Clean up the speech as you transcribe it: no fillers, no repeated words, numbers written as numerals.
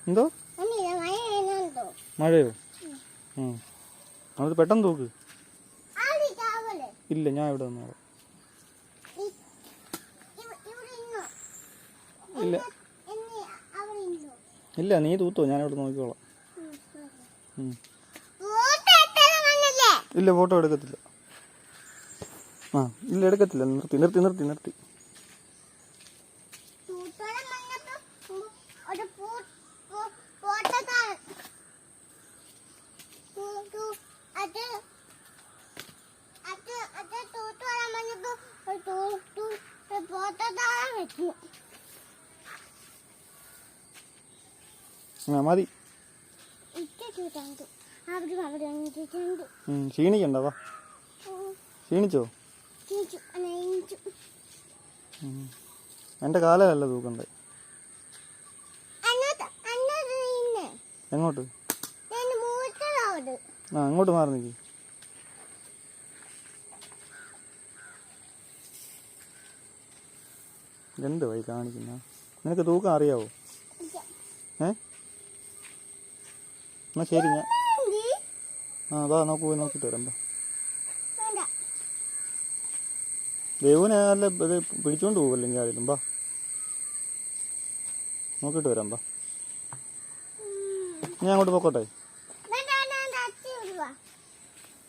എന്തോ മഴയോ? അത് പെട്ടെന്ന് തൂക്ക്. ഇല്ല, ഞാൻ ഇവിടെ വന്നോളാം. ഇല്ല ഇല്ല, നീ തൂത്തോ, ഞാൻ ഇവിടെ നോക്കിക്കോളാം. ഇല്ല, ഫോട്ടോ എടുക്കത്തില്ല. ഇല്ല, എടുക്കത്തില്ല. നിർത്തി നിർത്തി നിർത്തി നിർത്തി. മതി. ക്ഷീണിക്കണ്ട, വാ. ക്ഷീണിച്ചോ? എന്റെ കാലല്ല തൂക്കണ്ടേ. എങ്ങോട്ട്? അങ്ങോട്ട് മാറി നിൽക്കി. എന്ത് വഴി കാണിക്കുന്ന? നിനക്ക് തൂക്കം അറിയാവോ? എന്നാ ശരി, ഞാൻ അതാ പോയി നോക്കിട്ട് വരാം. ദേവുനെ നല്ല ഇത് പിടിച്ചോണ്ട് പോവല്ലെങ്കിൽ ആരെങ്കിലും ബാ, നോക്കിട്ട് വരാം. ഞാൻ അങ്ങോട്ട് പോക്കോട്ടെ.